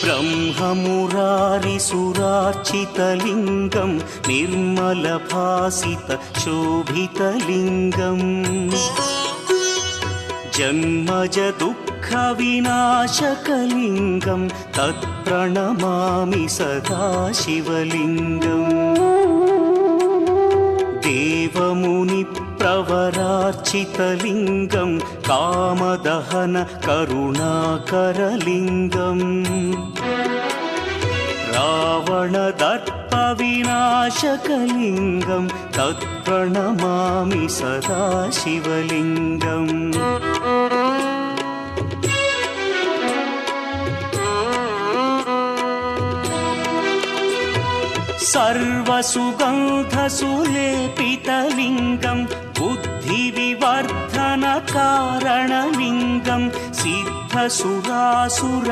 ब्रह्ममुरारिसुरार्चितलिङ्गं निर्मलभासितशोभितलिङ्गम् जन्मज दुःखविनाशकलिङ्गं तत्प्रणमामि सदा शिवलिङ्गम् देवमुनिप्रवरार्चितलिङ्गं कामदहन करुणाकरलिङ्गम् रावणदर्पविनाशकलिङ्गं तत्प्रणमामि सदा शिवलिङ्गम् सर्वसुगन्धसुलेपितलिङ्गं बुद्धिविवर्धनकारणलिङ्गं सिद्धसुरासुर